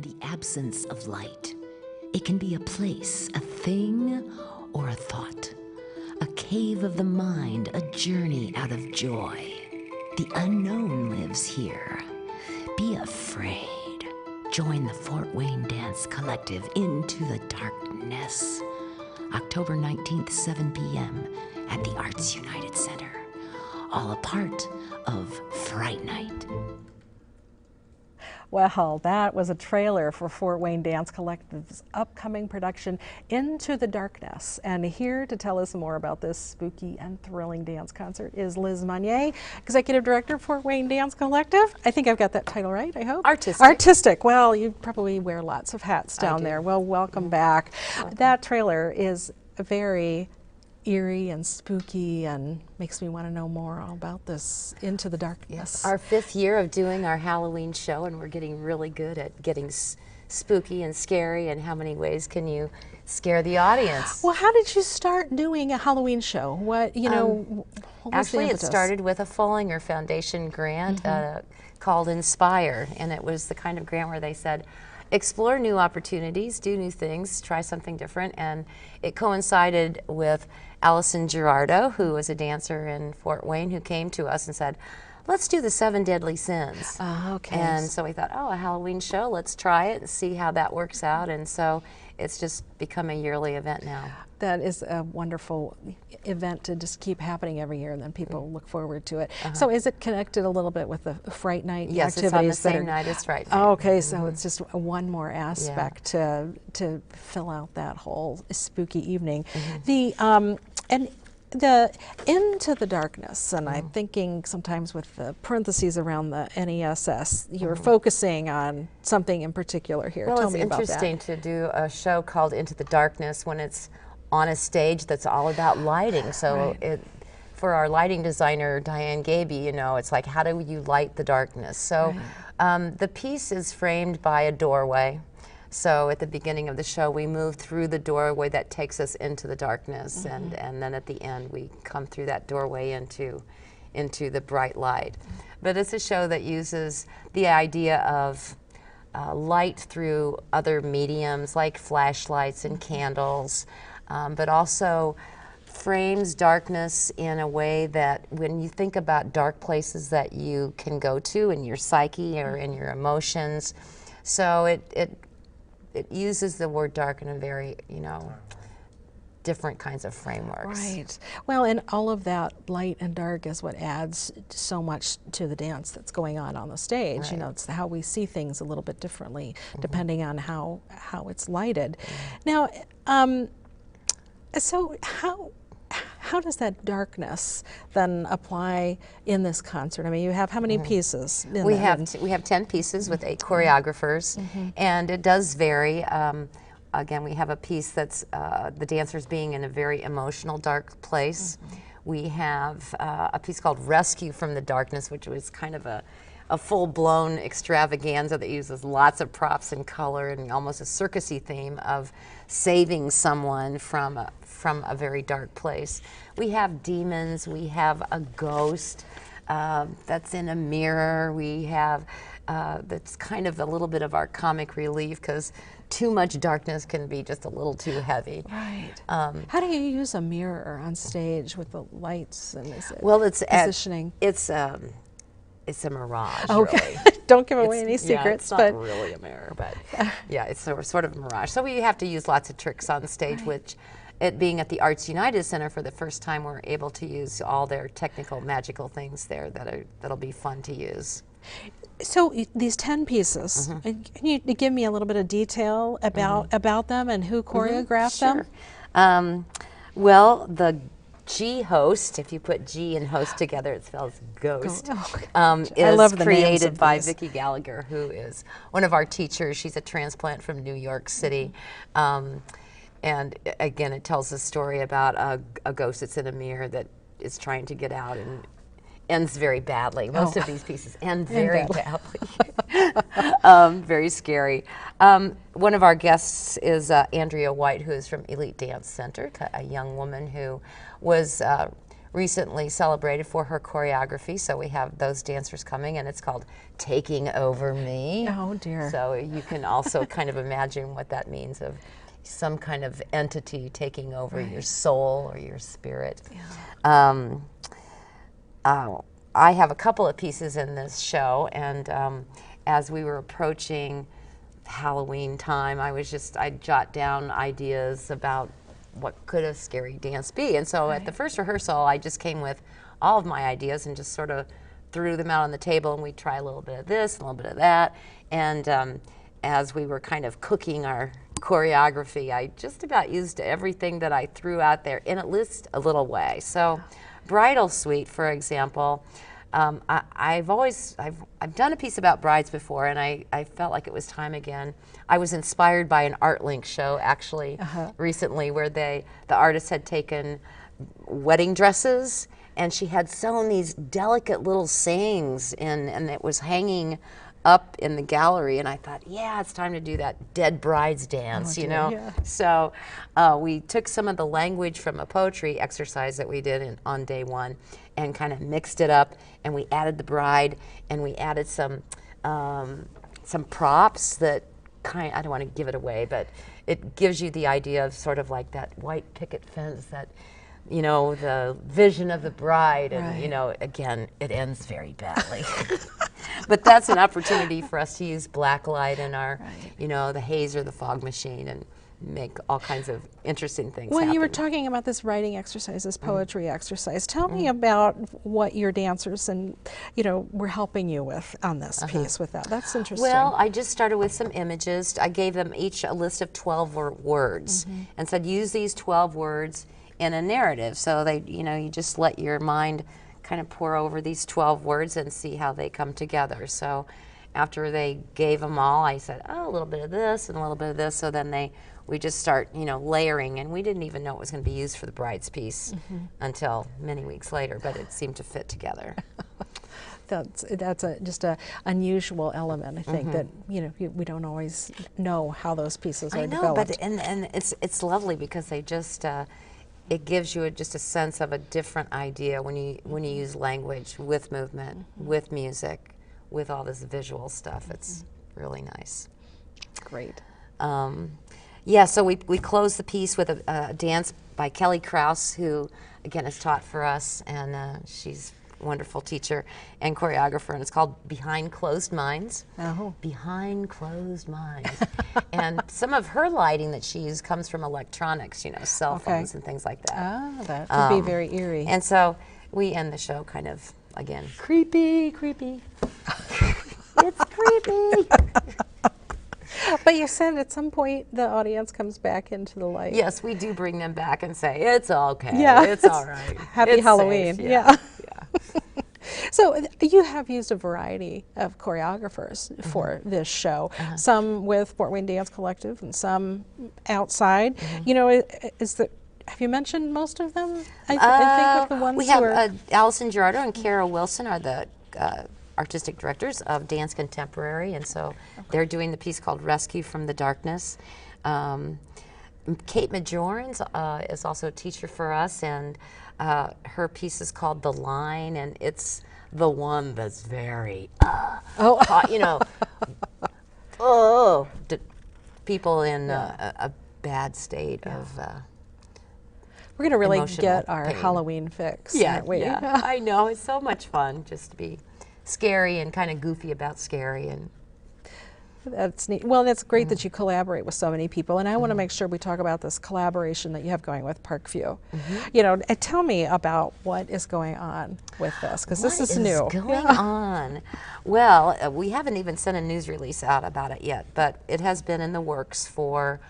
the absence of light. It can be a place, a thing, or a thought. A cave of the mind, a journey out of joy. The unknown lives here. Be afraid. Join the Fort Wayne Dance Collective into the darkness. October 19th, 7 p.m. at the Arts United Center. All a part of Fright Night. Well, that was a trailer for Fort Wayne Dance Collective's upcoming production, Into the Darkness. And here to tell us more about this spooky and thrilling dance concert is Liz Monnier, Executive Director of Fort Wayne Dance Collective. I think I've got that title right, I hope? Artistic. Artistic. Well, you probably wear lots of hats down there. Well, welcome back. Welcome. That trailer is very eerie and spooky and makes me want to know more about this Into the Darkness. Yes, our 5th year of doing our Halloween show, and we're getting really good at getting spooky and scary, and how many ways can you scare the audience? Well, how did you start doing a Halloween show? What, you know, what was actually the it impetus? started with a Follinger Foundation grant called Inspire, and it was the kind of grant where they said, explore new opportunities, do new things, try something different, and it coincided with Allison Gerardo, who was a dancer in Fort Wayne, who came to us and said, let's do the 7 Deadly Sins. Okay. And so we thought, oh, a Halloween show, let's try it and see how that works out. And so it's just become a yearly event now. That is a wonderful event to just keep happening every year, and then people look forward to it. So is it connected a little bit with the Fright Night Yes, activities? it's on the same night as Fright Night. Oh, okay, so it's just one more aspect to fill out that whole spooky evening. The Into the Darkness, and I'm thinking sometimes with the parentheses around the NESS, you're focusing on something in particular here. Well, Tell it's me about that. interesting to do a show called Into the Darkness when it's on a stage that's all about lighting. So for our lighting designer, Diane Gaby, you know, it's like, how do you light the darkness? So the piece is framed by a doorway. So at the beginning of the show, we move through the doorway that takes us into the darkness, and then at the end, we come through that doorway into the bright light. But it's a show that uses the idea of light through other mediums like flashlights and candles, but also frames darkness in a way that when you think about dark places that you can go to in your psyche or in your emotions, so it uses the word dark in a very, you know, different kinds of frameworks. Right. Well, and all of that light and dark is what adds so much to the dance that's going on the stage. You know, it's how we see things a little bit differently depending on how it's lighted. Now, so how does that darkness then apply in this concert? I mean, you have how many pieces? We have 10 pieces with 8 choreographers, and it does vary. Again, we have a piece that's the dancers being in a very emotional, dark place. We have a piece called Rescue from the Darkness, which was kind of a full-blown extravaganza that uses lots of props and color and almost a circusy theme of saving someone from a very dark place. We have demons, we have a ghost that's in a mirror, we have that's kind of a little bit of our comic relief because too much darkness can be just a little too heavy. Right. How do you use a mirror on stage with the lights and it's positioning? It's a mirage, okay. really. Don't give away any secrets. Yeah, it's not really a mirror, but yeah, it's sort of a mirage. So we have to use lots of tricks on stage, which it being at the Arts United Center for the first time, we're able to use all their technical, magical things there that'll be fun to use. So these 10 pieces, can you give me a little bit of detail about them and who choreographed them? Well, the G host, if you put G and host together, it spells ghost, is created by Vicki Gallagher, who is one of our teachers. She's a transplant from New York City. And again, it tells a story about a ghost that's in a mirror that is trying to get out and ends very badly. Most of these pieces end very badly. Very scary. One of our guests is Andrea White, who is from Elite Dance Center, a young woman who was recently celebrated for her choreography, so we have those dancers coming, and it's called Taking Over Me. Oh dear. So you can also kind of imagine what that means, of some kind of entity taking over your soul or your spirit. Yeah. I have a couple of pieces in this show, and as we were approaching Halloween time, I'd jot down ideas about what could a scary dance be. And so at the first rehearsal, I just came with all of my ideas and just sort of threw them out on the table, and we'd try a little bit of this, a little bit of that. And as we were kind of cooking our choreography, I just about used everything that I threw out there in at least a little way. So Bridal Suite, for example, I've done a piece about brides before, and I felt like it was time again. I was inspired by an Art Link show actually recently, where the artist had taken wedding dresses, and she had sewn these delicate little sayings in, and it was hanging up in the gallery, and I thought, yeah, it's time to do that dead brides dance, you know? Yeah. So we took some of the language from a poetry exercise that we did on day one and kind of mixed it up, and we added the bride, and we added some props that I don't want to give it away, but it gives you the idea of sort of like that white picket fence, that, you know, the vision of the bride, and you know, again, it ends very badly. But that's an opportunity for us to use black light in our, you know, the haze or the fog machine, and make all kinds of interesting things happen. You were talking about this writing exercise, this poetry exercise. Tell me about what your dancers and, you know, were helping you with on this piece with that. That's interesting. Well, I just started with some images. I gave them each a list of 12 words and said, use these 12 words in a narrative. So they, you know, you just let your mind kind of pour over these 12 words and see how they come together. So after they gave them all, I said, oh, a little bit of this and a little bit of this. So then we just start, you know, layering, and we didn't even know it was going to be used for the bride's piece until many weeks later, but it seemed to fit together. That's just a unusual element, I think, that, you know, we don't always know how those pieces are developed. But and it's lovely because they just it gives you just a sense of a different idea when you use language with movement, with music, with all this visual stuff. It's really nice. Great. Yeah, so we close the piece with a dance by Kelly Krause, who again has taught for us, and she's a wonderful teacher and choreographer, and it's called Behind Closed Minds. Behind Closed Minds. And some of her lighting that she used comes from electronics, you know, cell phones and things like that. Ah, that could be very eerie. And so we end the show kind of, again, creepy. It's creepy. But you said at some point the audience comes back into the light. Yes, we do bring them back and say, it's okay, it's all right. Happy Halloween. Safe. Yeah. So you have used a variety of choreographers for this show, some with Fort Wayne Dance Collective and some outside. You know, have you mentioned most of them? I think of the ones we have Allison Gerardo and Kara Wilson are the artistic directors of Dance Contemporary, and so they're doing the piece called Rescue from the Darkness. Kate Majorans is also a teacher for us, and her piece is called The Line, and it's the one that's very, you know, people in a bad state of we're going to really get our pain. Halloween fix, aren't we? Yeah, I know. It's so much fun just to be scary and kind of goofy about scary. And that's neat. Well, that's great that you collaborate with so many people, and I want to make sure we talk about this collaboration that you have going with Parkview. You know, tell me about what is going on with this, because this is new. What is going on? Well, we haven't even sent a news release out about it yet, but it has been in the works for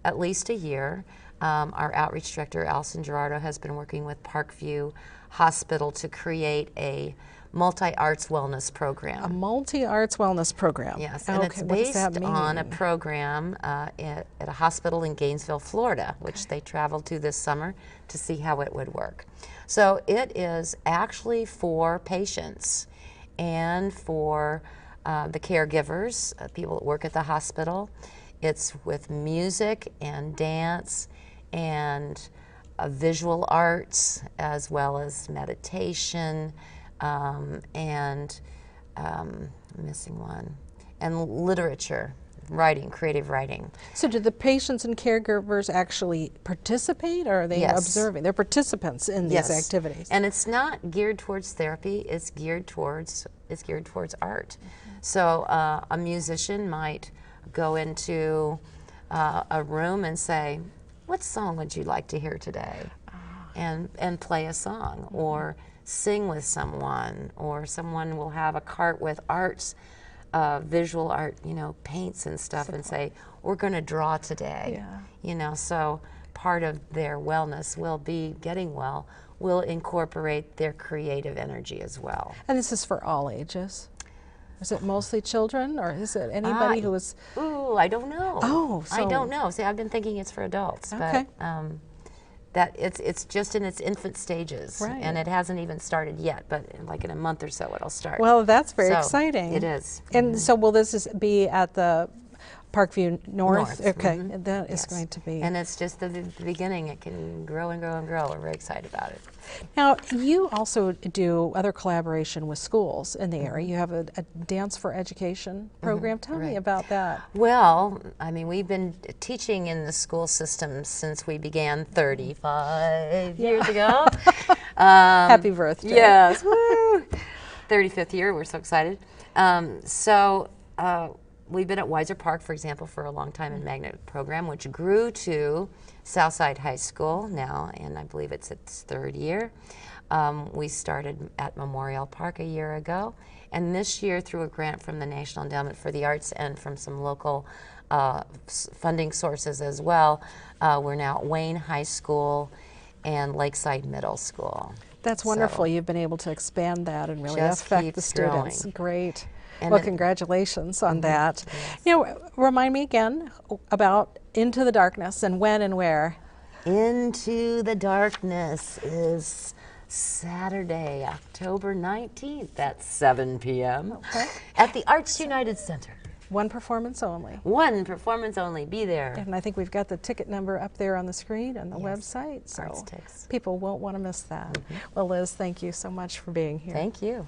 at least a year. Our outreach director, Allison Gerardo, has been working with Parkview Hospital to create a multi-arts wellness program. A multi-arts wellness program. Yes, and it's based on a program at a hospital in Gainesville, Florida, which they traveled to this summer to see how it would work. So it is actually for patients and for the caregivers, people that work at the hospital. It's with music and dance and visual arts as well as meditation, and I'm missing one, and literature, writing, creative writing. So do the patients and caregivers actually participate, or are they Yes. observing? They're participants in these Yes. activities. And it's not geared towards therapy, it's geared towards art. So a musician might go into a room and say, what song would you like to hear today? And play a song, or sing with someone, or someone will have a cart with arts, visual art, you know, paints and stuff, and say, we're going to draw today. Yeah. You know, so part of their wellness will be getting well, will incorporate their creative energy as well. And this is for all ages? Is it mostly children, or is it anybody who is? Ooh, I don't know. Oh, I so- don't know. See, I've been thinking it's for adults, Okay. but that it's just in its infant stages, Right. and it hasn't even started yet. But like in a month or so, it'll start. Well, that's very So, exciting. It is. And so will this be at the Parkview North? North, Okay, mhm. that is Yes. going to be. And it's just the beginning. It can grow and grow and grow. We're very excited about it. Now, you also do other collaboration with schools in the area. You have a Dance for Education program. Tell me right. about that. Well, I mean, we've been teaching in the school system since we began 35 years ago. Happy birthday. Yes, woo! 35th year, we're so excited. We've been at Weiser Park, for example, for a long time in magnet program, which grew to Southside High School now, and I believe it's its third year. We started at Memorial Park a year ago, and this year, through a grant from the National Endowment for the Arts and from some local funding sources as well, we're now at Wayne High School and Lakeside Middle School. That's wonderful. You've been able to expand that and really Just affect the keeps students. growing. Great. And well, it- congratulations on that. Yes. You know, remind me again about Into the Darkness and when and where. Into the Darkness is Saturday, October 19th at 7 p.m. Okay. at the Arts United Center. One performance only. One performance only. Be there. And I think we've got the ticket number up there on the screen and the Yes. website, so ArtsTix. people won't want to miss that. Well, Liz, thank you so much for being here. Thank you.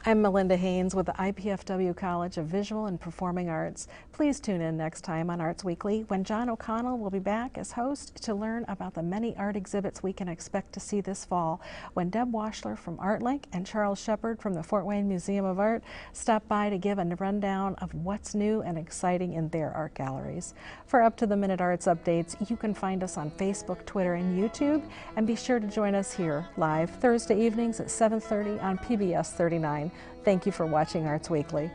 I'm Melinda Haines with the IPFW College of Visual and Performing Arts. Please tune in next time on Arts Weekly when John O'Connell will be back as host to learn about the many art exhibits we can expect to see this fall when Deb Washler from ArtLink and Charles Shepard from the Fort Wayne Museum of Art stop by to give a rundown of what's new and exciting in their art galleries. For up-to-the-minute arts updates, you can find us on Facebook, Twitter, and YouTube, and be sure to join us here live Thursday evenings at 7:30 on PBS 39. Thank you for watching Arts Weekly.